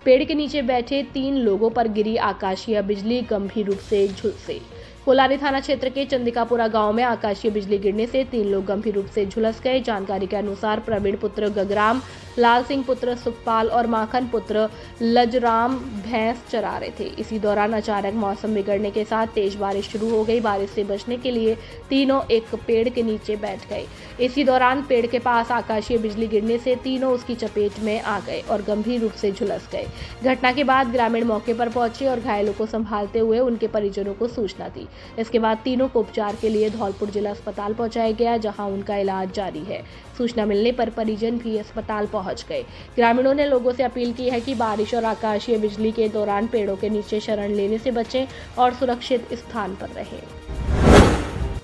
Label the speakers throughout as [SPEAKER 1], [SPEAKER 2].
[SPEAKER 1] पेड़ के नीचे बैठे 3 लोगों पर गिरी आकाशीय बिजली, गंभीर रूप से झुलसे। कोलारी थाना क्षेत्र के चंदिकापुरा गांव में आकाशीय बिजली गिरने से 3 लोग गंभीर रूप से झुलस गए। जानकारी के अनुसार प्रवीण पुत्र गगराम, लाल सिंह पुत्र सुखपाल और माखन पुत्र लजराम भैंस चरा रहे थे। इसी दौरान अचानक मौसम बिगड़ने के साथ तेज बारिश शुरू हो गई। बारिश से बचने के लिए तीनों एक पेड़ के नीचे बैठ गए। इसी दौरान पेड़ के पास आकाशीय बिजली गिरने से तीनों उसकी चपेट में आ गए और गंभीर रूप से झुलस गए। घटना के बाद ग्रामीण मौके पर पहुंचे और घायलों को संभालते हुए उनके परिजनों को सूचना दी। इसके बाद तीनों को उपचार के लिए धौलपुर जिला अस्पताल पहुंचाया गया, जहां उनका इलाज जारी है। सूचना मिलने पर परिजन भी अस्पताल पहुंच गए। ग्रामीणों ने लोगों से अपील की है कि बारिश और आकाशीय बिजली के दौरान पेड़ों के नीचे शरण लेने से बचें और सुरक्षित स्थान पर रहें।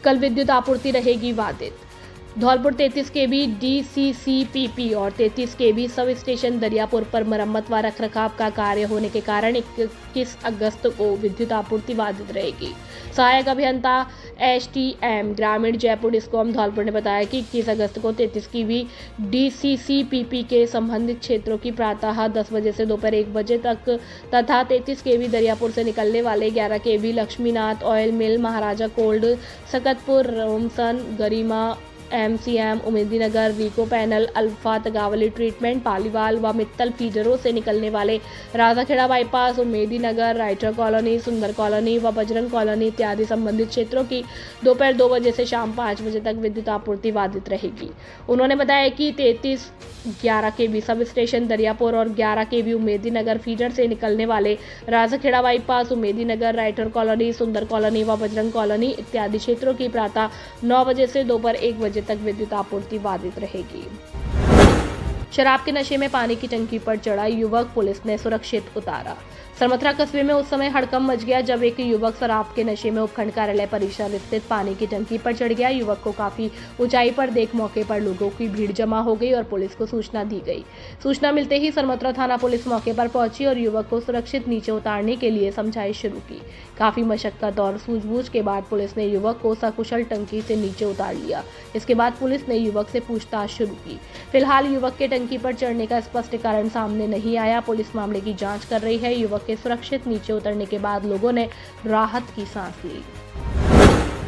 [SPEAKER 1] कल विद्युत आपूर्ति रहेगी बाधित। धौलपुर 33 केवी डीसीसीपीपी और 33 केवी सब स्टेशन दरियापुर पर मरम्मत व रखरखाव का कार्य होने के कारण 21 अगस्त को विद्युत आपूर्ति बाधित रहेगी। सहायक अभियंता एसटीएम ग्रामीण जयपुर डिस्कॉम धौलपुर ने बताया कि 21 अगस्त को 33 केवी डीसीसीपीपी के संबंधित क्षेत्रों की प्रातः 10 बजे से दोपहर 1 बजे तक तथा 33 केवी दरियापुर से निकलने वाले 11 KV Laxminath oil mill, Maharaja cold, Sakatpur, रोमसन, Garima, MCM, Umedinagar, RIICO panel, alpha तगावली ट्रीटमेंट, पालीवाल व मित्तल फीडरों से निकलने वाले Rajakheda bypass, Umedinagar, writer colony, Sundar colony व बजरंग कॉलोनी इत्यादि संबंधित क्षेत्रों की दोपहर 2 बजे से शाम 5 बजे तक विद्युत आपूर्ति बाधित रहेगी। उन्होंने बताया कि 33 11 केवी सब स्टेशन दरियापुर और 11 केवी उमेदीनगर फीडर से निकलने वाले Rajakheda bypass, Umedinagar, writer colony, Sundar colony व बजरंग कॉलोनी इत्यादि क्षेत्रों की प्रातः 9 बजे से दोपहर 1 बजे तक विद्युत आपूर्ति बाधित रहेगी। शराब के नशे में पानी की टंकी पर चढ़ा युवक, पुलिस ने सुरक्षित उतारा। सरमथरा कस्बे में उस समय हड़कंप मच गया जब एक युवक शराब के नशे में उपखंड कार्यालय परिसर स्थित पानी की टंकी पर चढ़ गया। युवक को काफी ऊंचाई पर देख मौके पर लोगों की भीड़ जमा हो गई और पुलिस को सूचना दी गई। सूचना मिलते ही सरमथरा थाना पुलिस मौके पर पहुंची और युवक को सुरक्षित नीचे उतारने के लिए समझाइश शुरू की। काफी मशक्कत और सूझबूझ के बाद पुलिस ने युवक को सकुशल टंकी से नीचे उतार लिया। इसके बाद पुलिस ने युवक से पूछताछ शुरू की। फिलहाल युवक के टंकी पर चढ़ने का स्पष्ट कारण सामने नहीं आया। पुलिस मामले की जांच कर रही है। युवक के सुरक्षित नीचे उतरने के बाद लोगों ने राहत की सांस ली।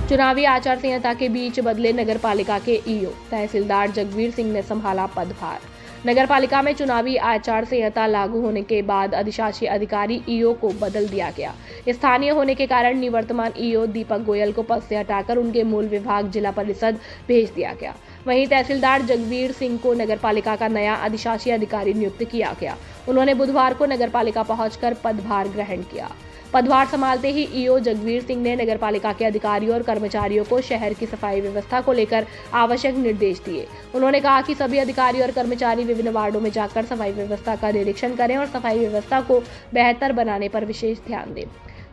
[SPEAKER 1] चुनावी आचार संहिता के बीच बदले नगरपालिका के ईओ, तहसीलदार जगवीर सिंह ने संभाला पदभार। नगरपालिका में चुनावी आचार संहिता लागू होने के बाद अधिशासी अधिकारी ईओ को बदल दिया गया। स्थानीय होने के कारण निवर्तमान ईओ दीपक गोयल को पद से हटाकर उनके मूल विभाग जिला परिषद भेज दिया गया। वहीं तहसीलदार जगवीर सिंह को नगरपालिका का नया अधिशासी अधिकारी नियुक्त किया गया। उन्होंने बुधवार को नगरपालिका पहुंचकर पदभार ग्रहण किया। पदभार संभालते ही ईओ जगवीर सिंह ने नगरपालिका के अधिकारियों और कर्मचारियों को शहर की सफाई व्यवस्था को लेकर आवश्यक निर्देश दिए। उन्होंने कहा कि सभी अधिकारी और कर्मचारी विभिन्न वार्डों में जाकर सफाई व्यवस्था का निरीक्षण करें और सफाई व्यवस्था को बेहतर बनाने पर विशेष ध्यान दें।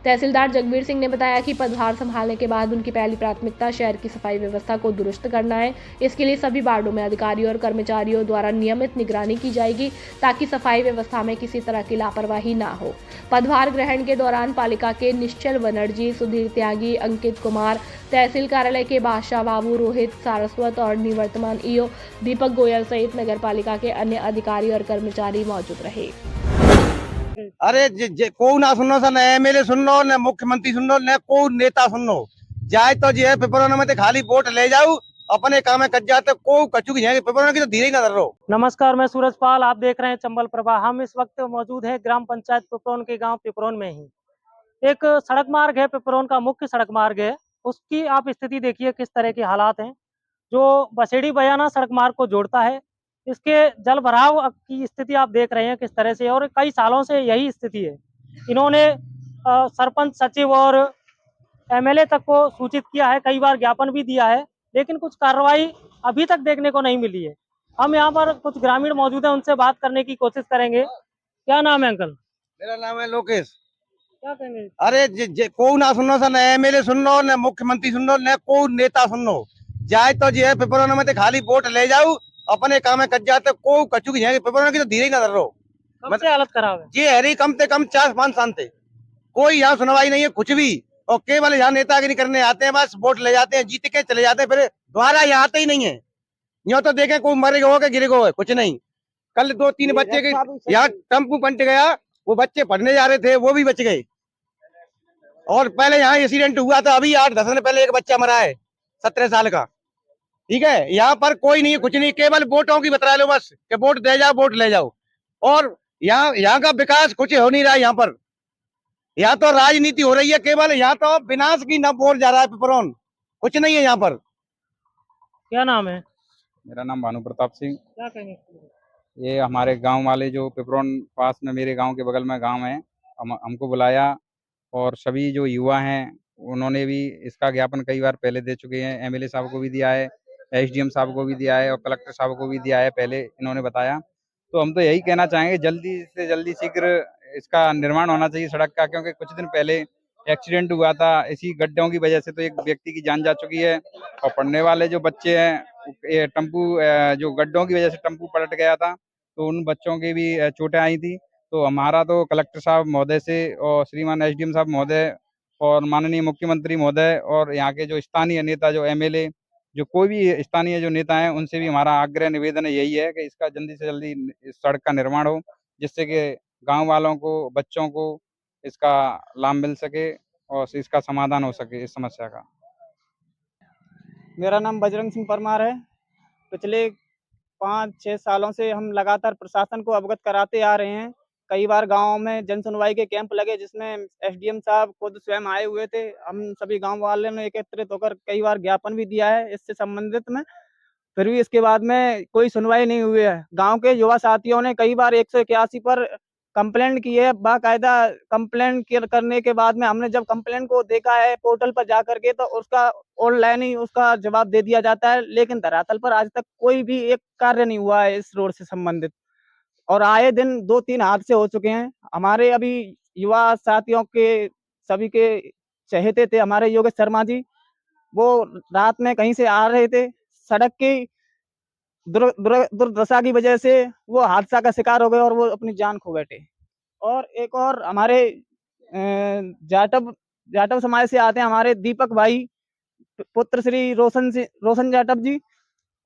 [SPEAKER 1] तहसीलदार जगवीर सिंह ने बताया कि पदभार संभालने के बाद उनकी पहली प्राथमिकता शहर की सफाई व्यवस्था को दुरुस्त करना है। इसके लिए सभी वार्डों में अधिकारियों और कर्मचारियों द्वारा नियमित निगरानी की जाएगी ताकि सफाई व्यवस्था में किसी तरह की लापरवाही ना हो। पदभार ग्रहण के दौरान पालिका के निश्चल बनर्जी, सुधीर त्यागी, अंकित कुमार, तहसील कार्यालय के बादशाह बाबू, रोहित सारस्वत और निवर्तमान ईओ दीपक गोयल सहित नगरपालिका के अन्य अधिकारी और कर्मचारी मौजूद रहे।
[SPEAKER 2] अरे को ना सुनो सा, न एमएलए सुनो, न मुख्यमंत्री सुनो, न को नेता सुनो। जाए तो जे पेपर में खाली वोट ले जाऊ, अपने काम में कट जाते को कचू की जाएंगे पेपर की तो धीरे ही ना रहो।
[SPEAKER 3] नमस्कार, मैं सूरज पाल, आप देख रहे हैं चंबल प्रभा। हम इस वक्त मौजूद है ग्राम पंचायत पिपरौन के गांव पिपरौन में ही। एक सड़क मार्ग है, पिपरौन का मुख्य सड़क मार्ग है। उसकी आप स्थिति देखिए किस तरह के हालात हैं। जो बसेड़ी बयाना सड़क मार्ग को जोड़ता है, इसके जल भराव की स्थिति आप देख रहे हैं किस तरह से, और कई सालों से यही स्थिति है। इन्होंने सरपंच, सचिव और एमएलए तक को सूचित किया है, कई बार ज्ञापन भी दिया है, लेकिन कुछ कार्रवाई अभी तक देखने को नहीं मिली है। हम यहाँ पर कुछ ग्रामीण मौजूद हैं, उनसे बात करने की कोशिश करेंगे। क्या नाम है अंकल?
[SPEAKER 2] मेरा नाम है लोकेश।
[SPEAKER 3] क्या कहेंगे?
[SPEAKER 2] अरे को ना सुनो सा, न एमएलए सुनो, न मुख्यमंत्री सुनो, न को नेता सुनो। जाए तो जे पेपर में खाली वोट ले जाऊ, अपने काम में कट जाते को कचू की जाएंगे पेपर की तो धीरे ही ना रहो।
[SPEAKER 3] कब से हालत खराब है?
[SPEAKER 2] जी हरी कम से कम 4-5 साल से कोई यहाँ सुनवाई नहीं है कुछ भी, और केवल यहाँ नेतागिरी करने आते हैं, बस वोट ले जाते हैं, जीत के चले जाते हैं, फिर दोबारा यहाँ आते ही नहीं है। यहाँ तो देखें कोई मरे गो के गिरे गो है, कुछ नहीं। कल 2-3 बच्चे के यहाँ टेम्पू पलट गया, वो बच्चे पढ़ने जा रहे थे, वो भी बच गए। और पहले यहाँ एक्सीडेंट हुआ था, अभी 8-10 दिन पहले एक बच्चा मरा है 17 साल का। ठीक है, यहाँ पर कोई नहीं, कुछ नहीं, केवल वोटों की बता लो बस कि वोट दे जाओ, वोट ले जाओ। और यहाँ का विकास कुछ हो नहीं रहा है। यहाँ पर यहाँ तो राजनीति हो रही है केवल, यहाँ तो विनाश की न बोर जा रहा है पिपरौन, कुछ नहीं है यहाँ पर।
[SPEAKER 3] क्या नाम है?
[SPEAKER 4] मेरा नाम भानु प्रताप सिंह।
[SPEAKER 3] क्या कहेंगे?
[SPEAKER 4] ये हमारे गांव वाले जो पिपरौन पास में मेरे गांव के बगल में गांव है, हमको बुलाया और सभी जो युवा हैं उन्होंने भी इसका ज्ञापन कई बार पहले दे चुके हैं। एमएलए साहब को भी दिया है, एसडीएम साहब को भी दिया है और कलेक्टर साहब को भी दिया है, पहले इन्होंने बताया। तो हम तो यही कहना चाहेंगे जल्दी से जल्दी शीघ्र इसका निर्माण होना चाहिए सड़क का, क्योंकि कुछ दिन पहले एक्सीडेंट हुआ था इसी गड्ढों की वजह से, तो एक व्यक्ति की जान जा चुकी है। और पढ़ने वाले जो बच्चे हैं, ये टेम्पू जो गड्ढों की वजह से टेम्पू पलट गया था, तो उन बच्चों की भी चोटें आई थी। तो हमारा तो कलेक्टर साहब महोदय से और श्रीमान एसडीएम साहब महोदय और माननीय मुख्यमंत्री महोदय और यहाँ के जो स्थानीय नेता, जो एमएलए, जो कोई भी स्थानीय जो नेता हैं, उनसे भी हमारा आग्रह निवेदन यही है कि इसका जल्दी से जल्दी इस सड़क का निर्माण हो, जिससे कि गांव वालों को, बच्चों को इसका लाभ मिल सके और इसका समाधान हो सके इस समस्या का।
[SPEAKER 5] मेरा नाम बजरंग सिंह परमार है। पिछले 5-6 सालों से हम लगातार प्रशासन को अवगत कराते आ रहे हैं। कई बार गाँव में जन सुनवाई के कैंप लगे, जिसमें एसडीएम साहब खुद स्वयं आए हुए थे। हम सभी गांव वालों ने एकत्रित होकर कई बार ज्ञापन भी दिया है इससे संबंधित में, फिर भी इसके बाद में कोई सुनवाई नहीं हुई है। गांव के युवा साथियों ने कई बार 181 पर कंप्लेंट की है। बाकायदा कंप्लेंट करने के बाद में हमने जब कंप्लेंट को देखा है पोर्टल पर जा करके, तो उसका ऑनलाइन ही उसका जवाब दे दिया जाता है, लेकिन धरातल पर आज तक कोई भी एक कार्य नहीं हुआ है इस रोड से संबंधित। और आए दिन 2-3 हादसे हो चुके हैं। हमारे अभी युवा साथियों के सभी के चहेते थे हमारे योगेश शर्मा जी, वो रात में कहीं से आ रहे थे, सड़क की दुर्दशा की वजह से वो हादसा का शिकार हो गए और वो अपनी जान खो बैठे। और एक और हमारे जाटव समाज से आते हैं हमारे दीपक भाई, पुत्र श्री रोशन जाटव जी,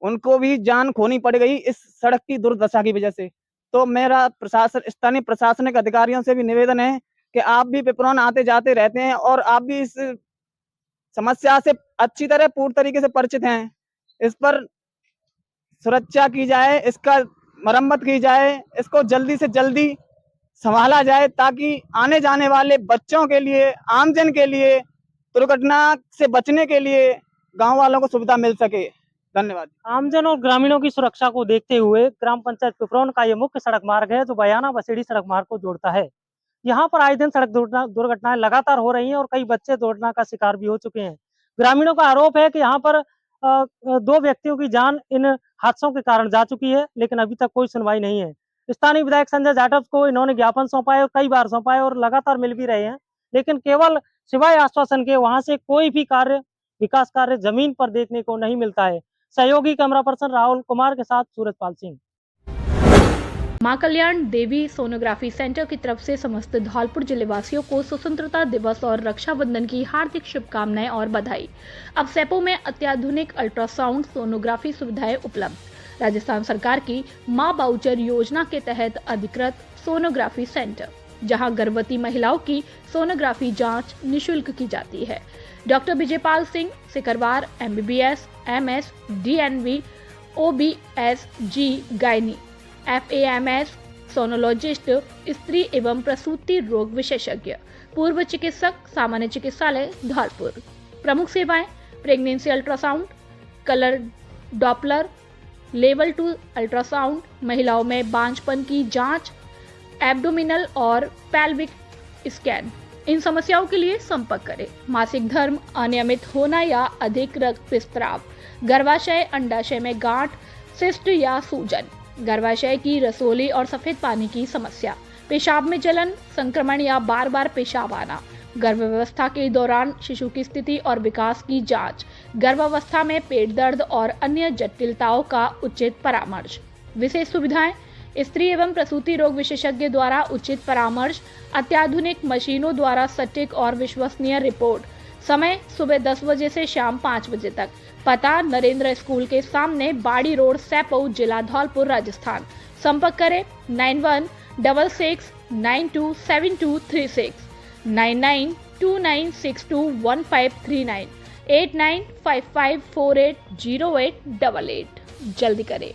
[SPEAKER 5] उनको भी जान खोनी पड़ गई इस सड़क की दुर्दशा की वजह से। तो मेरा स्थानीय प्रशासनिक अधिकारियों से भी निवेदन है कि आप भी पिपरौन आते जाते रहते हैं और आप भी इस समस्या से अच्छी तरह पूर्ण तरीके से परिचित हैं। इस पर सुरक्षा की जाए, इसका मरम्मत की जाए, इसको जल्दी से जल्दी संभाला जाए, ताकि आने जाने वाले बच्चों के लिए, आमजन के लिए, दुर्घटना से बचने के लिए गांव वालों को सुविधा मिल सके। धन्यवाद।
[SPEAKER 3] आमजन और ग्रामीणों की सुरक्षा को देखते हुए ग्राम पंचायत पिपरौन का ये मुख्य सड़क मार्ग है जो बयाना बसेड़ी सड़क मार्ग को जोड़ता है। यहाँ पर आए दिन सड़क दुर्घटनाएं लगातार हो रही हैं और कई बच्चे दुर्घटना का शिकार भी हो चुके हैं। ग्रामीणों का आरोप है कि यहाँ पर 2 व्यक्तियों की जान इन हादसों के कारण जा चुकी है, लेकिन अभी तक कोई सुनवाई नहीं है। स्थानीय विधायक संजय जाटव को इन्होंने ज्ञापन सौंपा है और कई बार सौंपा है और लगातार मिल भी रहे हैं, लेकिन केवल सिवाय आश्वासन के वहां से कोई भी कार्य, विकास कार्य जमीन पर देखने को नहीं मिलता है। सहयोगी कैमरा पर्सन राहुल कुमार के साथ सूरजपाल सिंह।
[SPEAKER 1] मां कल्याण देवी सोनोग्राफी सेंटर की तरफ से समस्त धौलपुर जिलेवासियों को स्वतंत्रता दिवस और रक्षाबंधन की हार्दिक शुभकामनाएं और बधाई। अब सेपो में अत्याधुनिक अल्ट्रासाउंड सोनोग्राफी सुविधाएं उपलब्ध। राजस्थान सरकार की मां बाउचर योजना के तहत अधिकृत सोनोग्राफी सेंटर, जहां गर्भवती महिलाओं की सोनोग्राफी जांच निःशुल्क की जाती है। Doctor Vijaypal Singh Sikarwar MBBS, MS, DNV, OBS, G, gynae, FAMS, sonologist, स्त्री एवं प्रसूति रोग विशेषज्ञ, पूर्व चिकित्सक, सामान्य चिकित्सालय धौलपुर। प्रमुख सेवाएं pregnancy ultrasound, colour Doppler, level 2 ultrasound, महिलाओं में बांझपन की जांच, एब्डोमिनल और पेल्विक स्कैन। इन समस्याओं के लिए संपर्क करें। मासिक धर्म, अनियमित होना या अधिक रक्तस्राव, गर्भाशय, अंडाशय में गांठ, सिस्ट या सूजन, गर्भाशय की रसोली और सफेद पानी की समस्या, पेशाब में जलन, संक्रमण या बार बार पेशाब आना, गर्भावस्था के दौरान शिशु की स्थिति और विकास की जांच, गर्भावस्था में पेट दर्द और अन्य जटिलताओं का उचित परामर्श। विशेष सुविधाएं स्त्री एवं प्रसूति रोग विशेषज्ञ द्वारा उचित परामर्श, अत्याधुनिक मशीनों द्वारा सटीक और विश्वसनीय रिपोर्ट। समय सुबह 10 बजे से शाम 5 बजे तक। पता नरेंद्र स्कूल के सामने, बाड़ी रोड, सेपो, जिला धौलपुर, राजस्थान। संपर्क करें 9166 927236, 9929621539, 8955480888। जल्दी करें।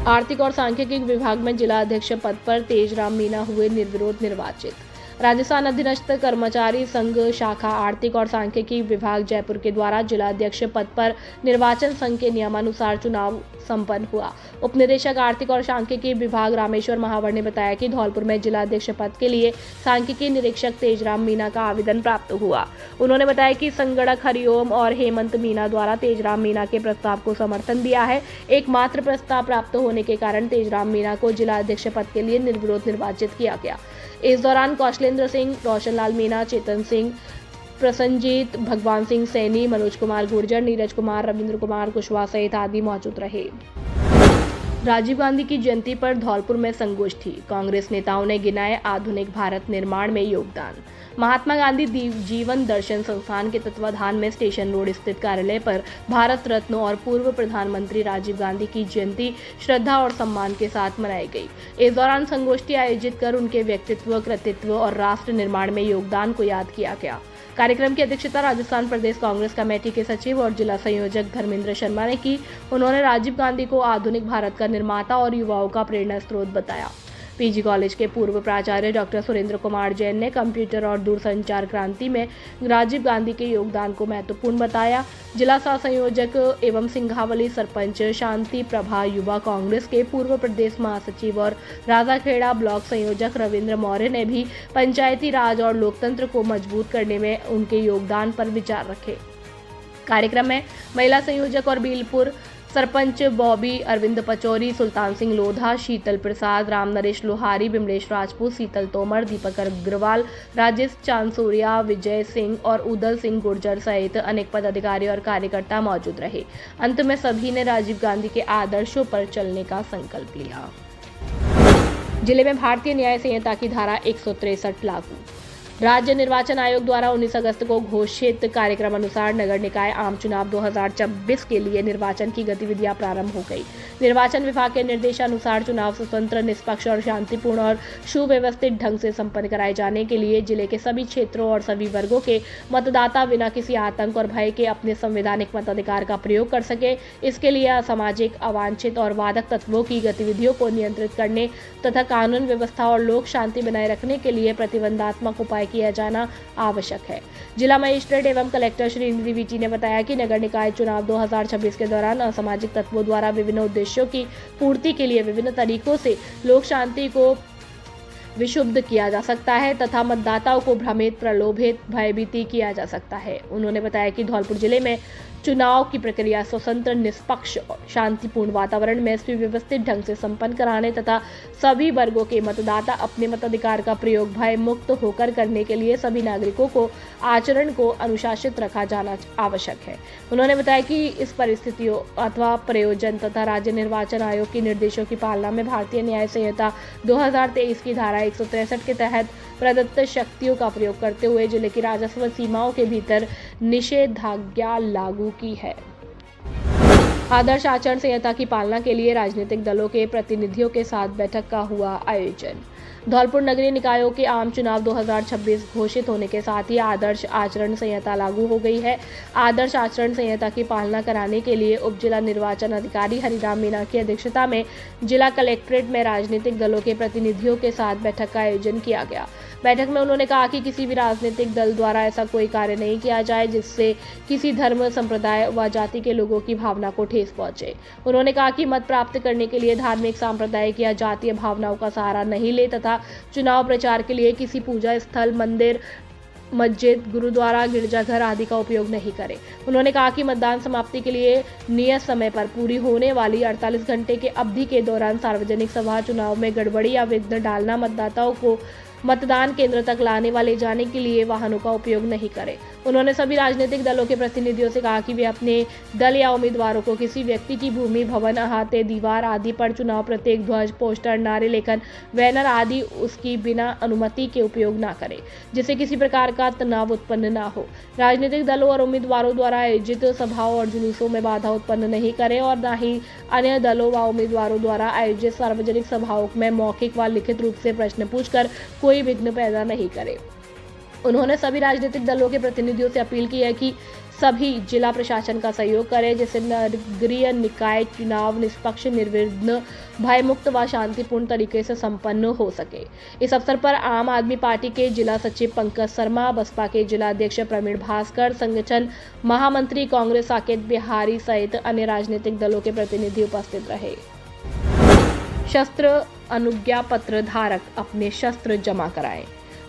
[SPEAKER 1] आर्थिक और सांख्यिकी विभाग में जिला अध्यक्ष पद पर तेजराम मीणा हुए निर्विरोध निर्वाचित। राजस्थान अधीनस्थ कर्मचारी संघ शाखा आर्थिक और सांख्यिकी विभाग जयपुर के द्वारा जिला अध्यक्ष पद पर निर्वाचन संघ के नियमानुसार चुनाव संपन्न हुआ। उप निदेशक आर्थिक और सांख्यिकी विभाग रामेश्वर महावर ने बताया कि धौलपुर में जिला अध्यक्ष पद के लिए सांख्यिकी निरीक्षक तेजराम मीणा का आवेदन प्राप्त हुआ। उन्होंने बताया कि संगणक हरिओम और हेमंत मीणा द्वारा तेजराम मीणा के प्रस्ताव को समर्थन दिया है। एकमात्र प्रस्ताव प्राप्त होने के कारण तेजराम मीणा को जिला अध्यक्ष पद के लिए निर्विरोध निर्वाचित किया गया। इस दौरान कौशलेंद्र सिंह, रोशनलाल मीणा, चेतन सिंह, प्रसन्नजीत, भगवान सिंह सैनी, मनोज कुमार गुर्जर, नीरज कुमार, रविंद्र कुमार कुशवाहा सहित आदि मौजूद रहे। राजीव गांधी की जयंती पर धौलपुर में संगोष्ठी। कांग्रेस नेताओं ने गिनाए आधुनिक भारत निर्माण में योगदान। महात्मा गांधी जीवन दर्शन संस्थान के तत्वाधान में स्टेशन रोड स्थित कार्यालय पर भारत रत्न और पूर्व प्रधानमंत्री राजीव गांधी की जयंती श्रद्धा और सम्मान के साथ मनाई गई। इस दौरान संगोष्ठी आयोजित कर उनके व्यक्तित्व, कृतित्व और राष्ट्र निर्माण में योगदान को याद किया गया। कार्यक्रम की अध्यक्षता राजस्थान प्रदेश कांग्रेस कमेटी के सचिव और जिला संयोजक धर्मेंद्र शर्मा ने की। उन्होंने राजीव गांधी को आधुनिक भारत का निर्माता और युवाओं का प्रेरणा स्रोत बताया। पीजी कॉलेज के पूर्व प्राचार्य डॉक्टर सुरेंद्र कुमार जैन ने कंप्यूटर और दूरसंचार क्रांति में राजीव गांधी के योगदान को महत्वपूर्ण बताया। जिला सह संयोजक एवं सिंघावली सरपंच शांति प्रभा युवा कांग्रेस के पूर्व प्रदेश महासचिव और राजाखेड़ा ब्लॉक संयोजक रविंद्र मौर्य ने भी पंचायती राज और लोकतंत्र को मजबूत करने में उनके योगदान पर विचार रखे। कार्यक्रम में महिला संयोजक और बीलपुर सरपंच बॉबी, अरविंद पचौरी, सुल्तान सिंह लोधा, शीतल प्रसाद, राम नरेश लोहारी, बिमलेश राजपूत, शीतल तोमर, दीपक अग्रवाल, राजेश चांसोरिया, विजय सिंह और उदल सिंह गुर्जर सहित अनेक पदाधिकारी और कार्यकर्ता मौजूद रहे। अंत में सभी ने राजीव गांधी के आदर्शों पर चलने का संकल्प लिया। जिले में भारतीय न्याय संहिता की धारा 163 लागू। राज्य निर्वाचन आयोग द्वारा 19 अगस्त को घोषित कार्यक्रम अनुसार नगर निकाय आम चुनाव 2026 के लिए निर्वाचन की गतिविधियां प्रारंभ हो गई। निर्वाचन विभाग के निर्देशानुसार चुनाव स्वतंत्र, निष्पक्ष और शांतिपूर्ण और सुव्यवस्थित ढंग से संपन्न कराए जाने के लिए जिले के सभी क्षेत्रों और सभी वर्गों के मतदाता बिना किसी आतंक और भय के अपने संवैधानिक मताधिकार का प्रयोग कर सके। इसके लिए असामाजिक, अवांछित और वादक तत्वों की गतिविधियों को नियंत्रित करने तथा कानून व्यवस्था और लोक शांति बनाए रखने के लिए प्रतिबंधात्मक उपाय किया जाना आवश्यक है। जिला मजिस्ट्रेट एवं कलेक्टर श्री इंद्री वीटी ने बताया कि नगर निकाय चुनाव 2026 के दौरान असामाजिक तत्वों द्वारा विभिन्न उद्देश्यों की पूर्ति के लिए विभिन्न तरीकों से लोक शांति को विक्षुब्ध किया जा सकता है तथा मतदाताओं को भ्रमित, प्रलोभित, भयभीत किया जा सकता है। उन्होंने बताया कि धौलपुर जिले में चुनाव की प्रक्रिया स्वतंत्र, निष्पक्ष और शांतिपूर्ण वातावरण में सुव्यवस्थित ढंग से संपन्न कराने तथा सभी वर्गों के मतदाता अपने मताधिकार का प्रयोग भय मुक्त होकर करने के लिए सभी नागरिकों को आचरण को अनुशासित रखा जाना आवश्यक है। उन्होंने बताया कि इस परिस्थितियों अथवा प्रयोजन तथा राज्य निर्वाचन आयोग के निर्देशों की पालना में भारतीय न्याय संहिता 2023 की धारा 163 के तहत प्रदत्त शक्तियों का प्रयोग करते हुए जिले की राजस्व सीमाओं के भीतर निषेधाज्ञा लागू की है। आदर्श आचरण संहिता की पालना के लिए राजनीतिक दलों के प्रतिनिधियों के साथ बैठक का हुआ आयोजन। धौलपुर नगरीय निकायों के आम चुनाव 2026 घोषित होने के साथ ही आदर्श आचरण संहिता लागू हो गई है। आदर्श आचरण संहिता की पालना कराने के लिए उप जिला निर्वाचन अधिकारी हरिराम मीणा की अध्यक्षता में जिला कलेक्ट्रेट में राजनीतिक दलों के प्रतिनिधियों के साथ बैठक का आयोजन किया गया। बैठक में उन्होंने कहा कि किसी भी राजनीतिक दल द्वारा ऐसा कोई कार्य नहीं किया जाए जिससे किसी धर्म, संप्रदाय व जाति के लोगों की भावना को ठेस पहुंचे। उन्होंने कहा कि मत प्राप्त करने के लिए धार्मिक, सांप्रदायिक या जातीय भावनाओं का सहारा नहीं ले तथा चुनाव प्रचार के लिए किसी पूजा स्थल, मंदिर, मस्जिद, गुरुद्वारा, गिरजाघर आदि का उपयोग नहीं करें। उन्होंने कहा कि मतदान समाप्ति के लिए नियत समय पर पूरी होने वाली 48 घंटे के अवधि के दौरान सार्वजनिक सभा, चुनाव में गड़बड़ी या विघ्न डालना, मतदाताओं को मतदान केंद्र तक लाने व ले जाने के लिए वाहनों का उपयोग नहीं करें। उन्होंने सभी राजनीतिक दलों के प्रतिनिधियों से कहा कि वे अपने दल या उम्मीदवारों को किसी व्यक्ति की भूमि, भवन, अहाते, दीवार आदि पर चुनाव प्रतीक, ध्वज, पोस्टर, नारे लेखन, बैनर आदि उसकी बिना अनुमति के उपयोग न करें, जिससे किसी प्रकार का तनाव उत्पन्न न हो। राजनीतिक दलों और उम्मीदवारों द्वारा आयोजित सभाओं और जुलूसों में बाधा उत्पन्न नहीं करें और न ही अन्य दलों व उम्मीदवारों द्वारा आयोजित सार्वजनिक सभाओं में मौखिक व लिखित रूप से प्रश्न पूछकर कोई विघ्न पैदा नहीं करें। उन्होंने सभी राजनीतिक दलों के प्रतिनिधियों से अपील की है कि सभी जिला प्रशासन का सहयोग करें, जिससे नगरीय निकाय चुनाव निष्पक्ष, निर्विघ्न, भयमुक्त व शांतिपूर्ण तरीके से संपन्न हो सके। इस अवसर पर आम आदमी पार्टी के जिला सचिव पंकज शर्मा, बसपा के जिला अध्यक्ष प्रवीण भास्कर, संगठन महामंत्री कांग्रेस साकेत बिहारी सहित अन्य राजनीतिक दलों के प्रतिनिधि उपस्थित रहे। शस्त्र अनुज्ञा पत्र धारक अपने शस्त्र जमा कराएं।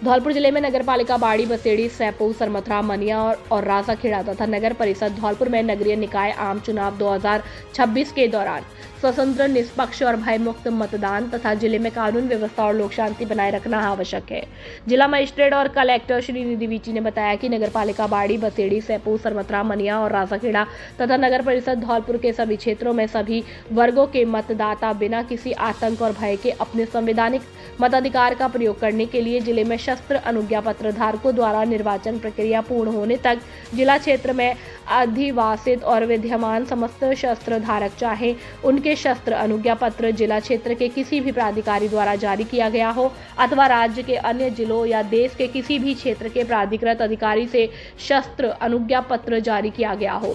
[SPEAKER 1] धौलपुर जिले में नगर पालिका बाड़ी, बसेड़ी, सैपऊ, सरमथरा, मनिया और राजाखेड़ा तथा नगर परिषद धौलपुर में नगरीय निकाय आम चुनाव 2026 के दौरान स्वतंत्र, निष्पक्ष और भयमुक्त मतदान तथा जिले में कानून व्यवस्था और लोक शांति बनाए रखना आवश्यक है। जिला मजिस्ट्रेट और कलेक्टर श्री निधि वीची ने बताया कि नगर पालिका बाड़ी, बसेड़ी, सैपऊ, सरमथरा, मनिया और राजाखेड़ा तथा नगर परिषद धौलपुर के सभी क्षेत्रों में सभी वर्गों के मतदाता बिना किसी आतंक और भय के अपने संवैधानिक मताधिकार का प्रयोग करने के लिए जिले में शस्त्र अनुज्ञा पत्र धारकों द्वारा निर्वाचन प्रक्रिया पूर्ण होने तक जिला क्षेत्र में अधिवासित और विद्यमान समस्त शस्त्र धारक चाहे उनके शस्त्र अनुज्ञा पत्र जिला क्षेत्र के किसी भी प्राधिकारी द्वारा जारी किया गया हो अथवा राज्य के अन्य जिलों या देश के किसी भी क्षेत्र के प्राधिकृत अधिकारी से शस्त्र अनुज्ञा पत्र जारी किया गया हो,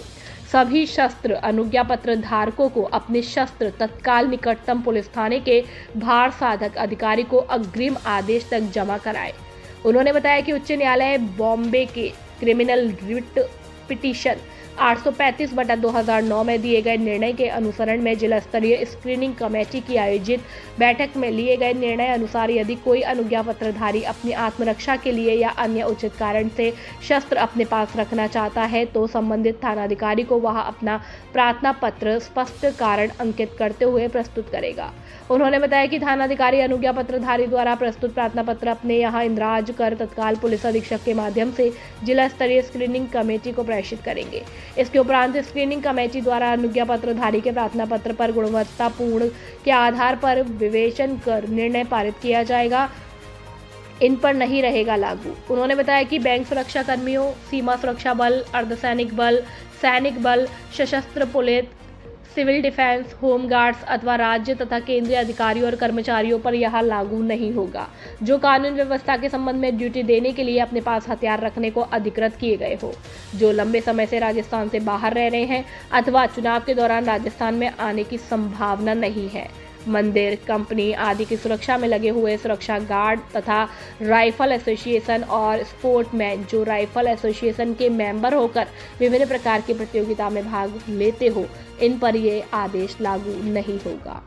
[SPEAKER 1] सभी शस्त्र अनुज्ञा पत्र धारकों को अपने शस्त्र तत्काल निकटतम पुलिस थाने के भार साधक अधिकारी को अग्रिम आदेश तक जमा कराएं। उन्होंने बताया कि उच्च न्यायालय बॉम्बे के क्रिमिनल रिट पिटीशन 835/2009 में दिए गए निर्णय के अनुसरण में जिला स्तरीय स्क्रीनिंग कमेटी की आयोजित बैठक में लिए गए निर्णय अनुसार यदि कोई अनुज्ञा पत्रधारी अपनी आत्मरक्षा के लिए या अन्य उचित कारण से शस्त्र अपने पास रखना चाहता है तो संबंधित थानाधिकारी को वह अपना प्रार्थना पत्र स्पष्ट कारण अंकित करते हुए प्रस्तुत करेगा। उन्होंने बताया कि थानाधिकारी अनुज्ञा पत्रधारी द्वारा प्रस्तुत प्रार्थना पत्र अपने यहाँ इंद्राज कर तत्काल पुलिस अधीक्षक के माध्यम से जिला स्तरीय स्क्रीनिंग कमेटी को प्रेषित करेंगे। इसके उपरांत स्क्रीनिंग कमेटी द्वारा अनुज्ञा पत्रधारी के प्रार्थना पत्र पर गुणवत्तापूर्ण के आधार पर विवेचन कर निर्णय पारित किया जाएगा, इन पर नहीं रहेगा लागू। उन्होंने बताया कि बैंक सुरक्षा कर्मियों, सीमा सुरक्षा बल, अर्धसैनिक बल, सैनिक बल, सशस्त्र police, civil defence, home guards अथवा राज्य तथा केंद्रीय अधिकारियों और कर्मचारियों पर यह लागू नहीं होगा जो कानून व्यवस्था के संबंध में ड्यूटी देने के लिए अपने पास हथियार रखने को अधिकृत किए गए हो, जो लंबे समय से राजस्थान से बाहर रह रहे हैं अथवा चुनाव के दौरान राजस्थान में आने की संभावना नहीं है। मंदिर, कंपनी आदि की सुरक्षा में लगे हुए सुरक्षा गार्ड तथा राइफल एसोसिएशन और स्पोर्टमैन जो राइफल एसोसिएशन के मेंबर होकर विभिन्न प्रकार की प्रतियोगिता में भाग लेते हो, इन पर ये आदेश लागू नहीं होगा।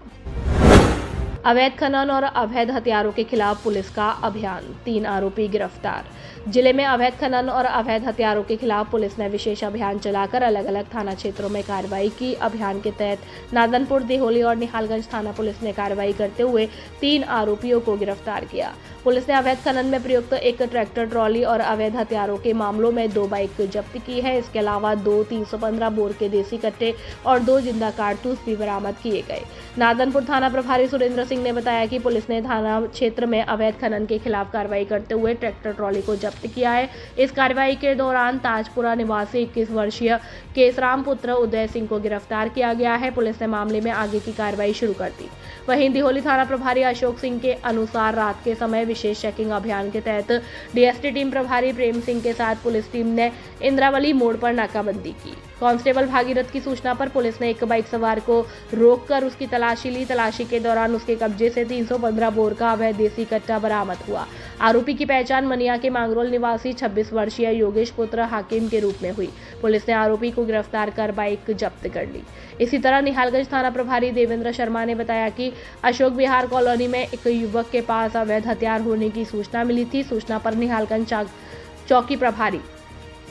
[SPEAKER 1] अवैध खनन और अवैध हथियारों के खिलाफ पुलिस का अभियान, 3 आरोपी गिरफ्तार। जिले में अवैध खनन और अवैध हथियारों के खिलाफ पुलिस ने विशेष अभियान चलाकर अलग अलग थाना क्षेत्रों में कार्रवाई की। अभियान के तहत नादनपुर, देहोली और निहालगंज थाना पुलिस ने कार्रवाई करते हुए 3 आरोपियों को गिरफ्तार किया। पुलिस ने अवैध खनन में प्रयुक्त एक ट्रैक्टर ट्रॉली और अवैध हथियारों के मामलों में 2 बाइक जब्त की है। इसके अलावा 2 315 बोर के देसी कट्टे और 2 जिंदा कारतूस भी बरामद किए गए। नादनपुर थाना प्रभारी सुरेंद्र सिंह ने बताया कि पुलिस ने थाना क्षेत्र में अवैध खनन के खिलाफ कार्रवाई करते हुए ट्रैक्टर ट्रॉली को जब्त किया है। इस कार्रवाई के दौरान ताजपुरा निवासी 21 वर्षीय केसराम पुत्र उदय सिंह को गिरफ्तार किया गया है। पुलिस ने मामले में आगे की कार्रवाई शुरू कर दी। वहीं दिहोली थाना प्रभारी अशोक सिंह के अनुसार रात के समय विशेष चेकिंग अभियान के तहत डीएसटी टीम प्रभारी प्रेम सिंह के साथ पुलिस टीम ने इंद्रावली मोड़ पर नाकाबंदी की। कांस्टेबल भागीरथ की सूचना पर पुलिस ने एक बाइक सवार को रोककर उसकी तलाशी ली। तलाशी के दौरान उसके कब्जे से 315 बोर का अवैध देसी कट्टा बरामद हुआ। आरोपी की पहचान मनिया के मांगरोल निवासी 26 वर्षीय योगेश पुत्र हाकिम के रूप में हुई। पुलिस ने आरोपी को गिरफ्तार कर बाइक जब्त कर ली। इसी तरह निहालगंज थाना प्रभारी देवेंद्र शर्मा ने बताया कि अशोक विहार कॉलोनी में एक युवक के पास अवैध हथियार होने की सूचना मिली थी। सूचना पर निहालगंज चौकी प्रभारी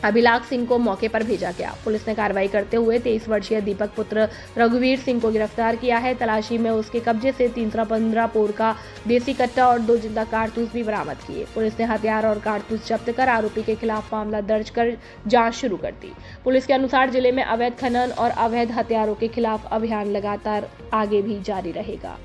[SPEAKER 1] अभिलाख सिंह को मौके पर भेजा गया। पुलिस ने कार्रवाई करते हुए 23 वर्षीय दीपक पुत्र रघुवीर सिंह को गिरफ्तार किया है। तलाशी में उसके कब्जे से 315 पोर का देसी कट्टा और 2 जिंदा कारतूस भी बरामद किए। पुलिस ने हथियार और कारतूस जब्त कर आरोपी के खिलाफ मामला दर्ज कर जांच शुरू कर दी। पुलिस के अनुसार जिले में अवैध खनन और अवैध हथियारों के खिलाफ अभियान लगातार आगे भी जारी रहेगा।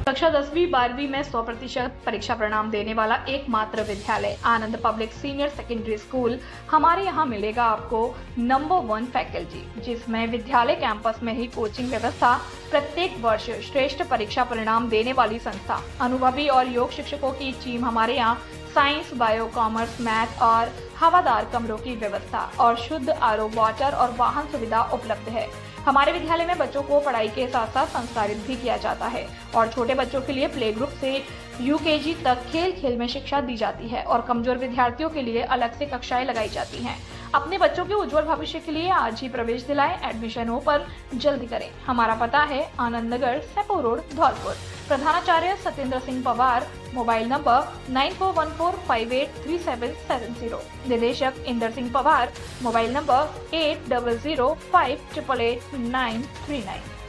[SPEAKER 6] कक्षा 10वीं 12वीं में 100% परीक्षा परिणाम देने वाला एकमात्र विद्यालय आनंद पब्लिक सीनियर सेकेंडरी स्कूल। हमारे यहाँ मिलेगा आपको नंबर 1 फैकल्टी, जिसमें विद्यालय कैंपस में ही कोचिंग व्यवस्था, प्रत्येक वर्ष श्रेष्ठ परीक्षा परिणाम देने वाली संस्था, अनुभवी और योग शिक्षकों की टीम। हमारे यहाँ साइंस, बायो, कॉमर्स, मैथ और हवादार कमरों की व्यवस्था और शुद्ध आरओ वाटर और वाहन सुविधा उपलब्ध है। हमारे विद्यालय में बच्चों को पढ़ाई के साथ साथ संस्कारित भी किया जाता है और छोटे बच्चों के लिए प्ले ग्रुप से यूकेजी तक खेल खेल में शिक्षा दी जाती है और कमजोर विद्यार्थियों के लिए अलग से कक्षाएं लगाई जाती हैं। अपने बच्चों के उज्जवल भविष्य के लिए आज ही प्रवेश दिलाएं। एडमिशन हो पर जल्दी करें। हमारा पता है आनंद नगर, सेपो रोड, धौलपुर। प्रधानाचार्य सत्येंद्र सिंह पवार। Mobile number 9414583770। निदेशक इंदर सिंह पवार। Mobile number 8005888939।